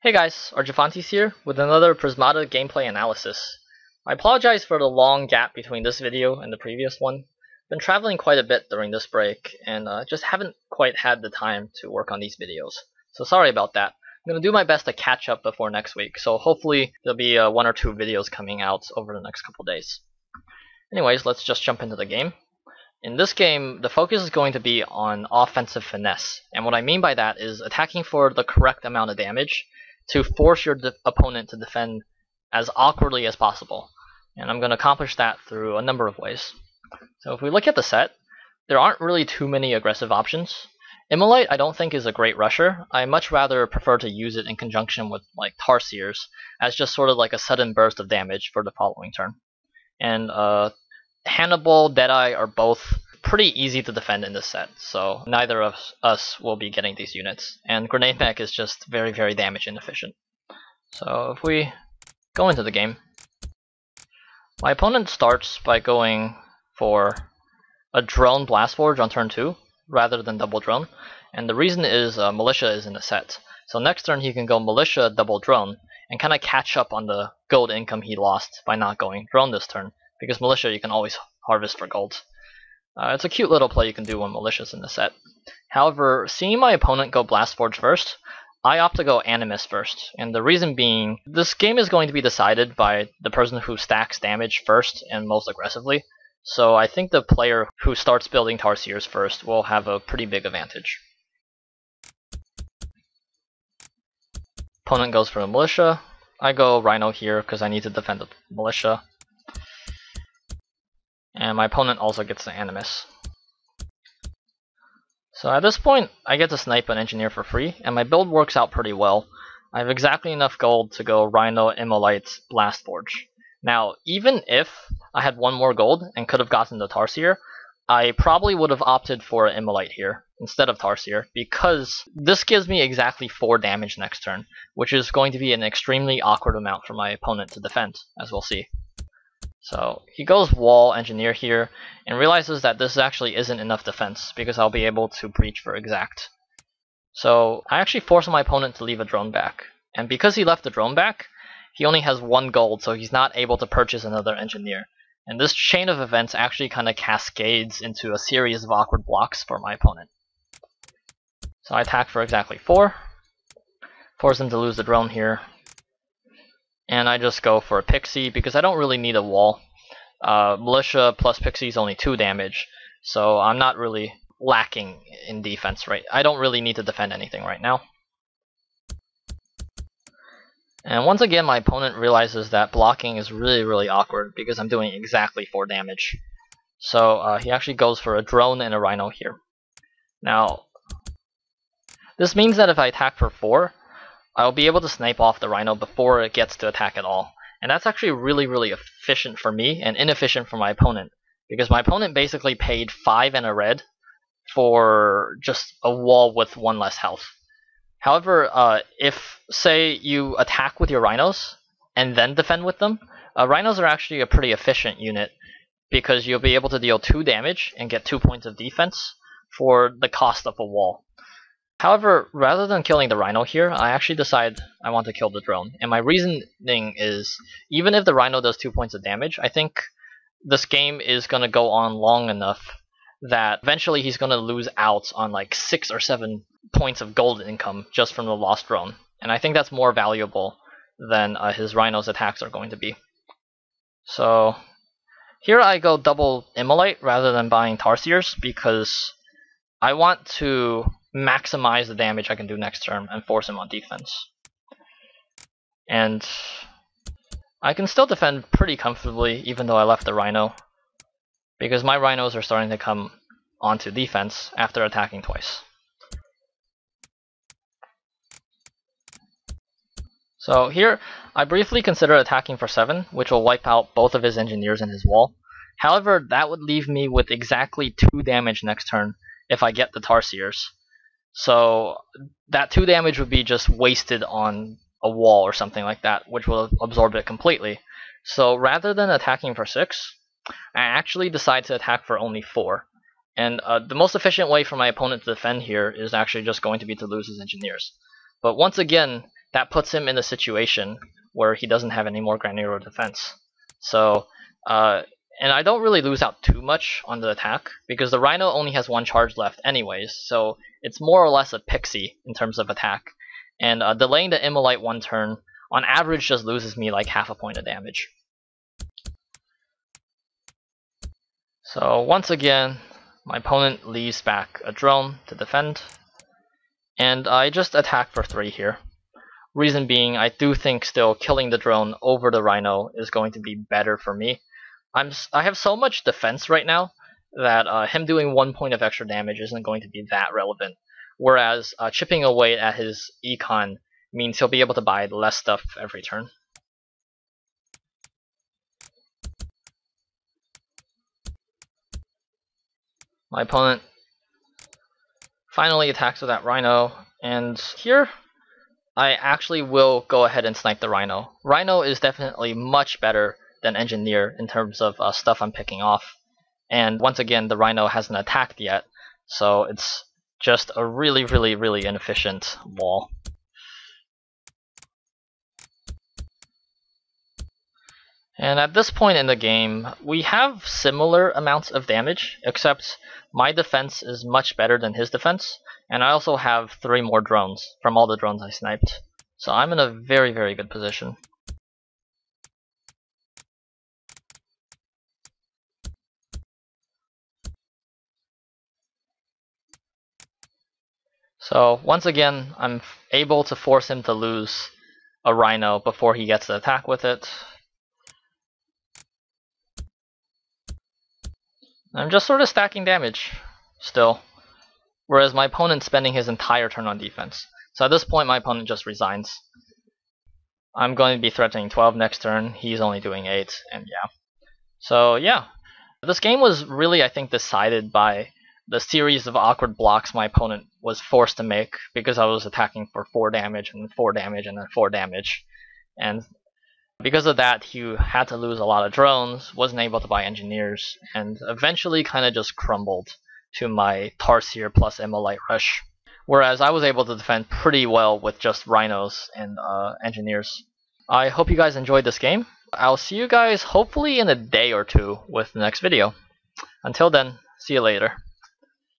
Hey guys, Arjavantes here with another Prismata gameplay analysis. I apologize for the long gap between this video and the previous one. Been traveling quite a bit during this break and just haven't quite had the time to work on these videos. So sorry about that. I'm going to do my best to catch up before next week, so hopefully there'll be one or two videos coming out over the next couple days. Anyways, let's just jump into the game. In this game, the focus is going to be on offensive finesse, and what I mean by that is attacking for the correct amount of damage to force your opponent to defend as awkwardly as possible. And I'm going to accomplish that through a number of ways. So if we look at the set, there aren't really too many aggressive options. Immolite I don't think is a great rusher. I much rather prefer to use it in conjunction with like Tarsiers as just sort of like a sudden burst of damage for the following turn. And Hannibal, Deadeye are both pretty easy to defend in this set, so neither of us will be getting these units. And Grenade Mech is just very, very damage inefficient. So if we go into the game, my opponent starts by going for a drone Blast Forge on turn 2 rather than double drone, and the reason is Militia is in the set. So next turn he can go Militia double drone and kind of catch up on the gold income he lost by not going drone this turn, because Militia you can always harvest for gold. It's a cute little play you can do when Militia's in the set. However, seeing my opponent go Blast Forge first, I opt to go Animus first, and the reason being, this game is going to be decided by the person who stacks damage first and most aggressively, so I think the player who starts building Tarsiers first will have a pretty big advantage. Opponent goes for the Militia. I go Rhino here because I need to defend the Militia. And my opponent also gets the Animus. So at this point, I get to snipe an Engineer for free, and my build works out pretty well. I have exactly enough gold to go Rhino, Immolites, Blast Forge. Now, even if I had one more gold and could have gotten the Tarsier, I probably would have opted for an Immolite here instead of Tarsier, because this gives me exactly 4 damage next turn, which is going to be an extremely awkward amount for my opponent to defend, as we'll see. So he goes Wall Engineer here and realizes that this actually isn't enough defense because I'll be able to breach for exact. So I actually force my opponent to leave a drone back, and because he left the drone back, he only has 1 gold, so he's not able to purchase another Engineer. And this chain of events actually kind of cascades into a series of awkward blocks for my opponent. So I attack for exactly 4, force him to lose the drone here. And I just go for a Pixie because I don't really need a wall. Militia plus Pixie is only 2 damage, so I'm not really lacking in defense, right? I don't really need to defend anything right now. And once again, my opponent realizes that blocking is really, really awkward because I'm doing exactly 4 damage. So he actually goes for a drone and a Rhino here. Now, this means that if I attack for 4, I'll be able to snipe off the Rhino before it gets to attack at all. And that's actually really, really efficient for me and inefficient for my opponent, because my opponent basically paid 5 and a red for just a wall with 1 less health. However, if, say, you attack with your Rhinos and then defend with them, Rhinos are actually a pretty efficient unit because you'll be able to deal 2 damage and get 2 points of defense for the cost of a wall. However, rather than killing the Rhino here, I actually decide I want to kill the drone. And my reasoning is, even if the Rhino does 2 points of damage, I think this game is going to go on long enough that eventually he's going to lose out on like 6 or 7 points of gold income just from the lost drone. And I think that's more valuable than his Rhino's attacks are going to be. So here I go double Immolite rather than buying Tarsiers because I want to maximize the damage I can do next turn and force him on defense. And I can still defend pretty comfortably even though I left the Rhino, because my Rhinos are starting to come onto defense after attacking twice. So here I briefly consider attacking for 7, which will wipe out both of his Engineers and his wall. However, that would leave me with exactly 2 damage next turn if I get the Tarsiers. So that 2 damage would be just wasted on a wall or something like that, which will absorb it completely. So rather than attacking for 6, I actually decide to attack for only 4. And the most efficient way for my opponent to defend here is actually just going to be to lose his Engineers. But once again, that puts him in a situation where he doesn't have any more granular defense. So, and I don't really lose out too much on the attack, because the Rhino only has 1 charge left anyways, so it's more or less a Pixie in terms of attack. And delaying the Immolite 1 turn, on average, just loses me like half a point of damage. So once again, my opponent leaves back a drone to defend, and I just attack for 3 here. Reason being, I do think still killing the drone over the Rhino is going to be better for me. I have so much defense right now that him doing 1 point of extra damage isn't going to be that relevant. Whereas chipping away at his econ means he'll be able to buy less stuff every turn. My opponent finally attacks with that Rhino, and here I actually will go ahead and snipe the Rhino. Rhino is definitely much better than Engineer in terms of stuff I'm picking off. And once again, the Rhino hasn't attacked yet, so it's just a really, really, really inefficient wall. And at this point in the game, we have similar amounts of damage, except my defense is much better than his defense, and I also have 3 more drones from all the drones I sniped. So I'm in a very, very good position. So once again, I'm able to force him to lose a Rhino before he gets to attack with it. I'm just sort of stacking damage still, whereas my opponent's spending his entire turn on defense. So at this point, my opponent just resigns. I'm going to be threatening 12 next turn, he's only doing 8, and yeah. So yeah, this game was really, I think, decided by the series of awkward blocks my opponent was forced to make, because I was attacking for 4 damage and 4 damage and then 4 damage. And because of that, he had to lose a lot of drones, wasn't able to buy engineers, and eventually kind of just crumbled to my Tarsier plus Immolite rush. Whereas I was able to defend pretty well with just Rhinos and engineers. I hope you guys enjoyed this game. I'll see you guys hopefully in a day or 2 with the next video. Until then, see you later.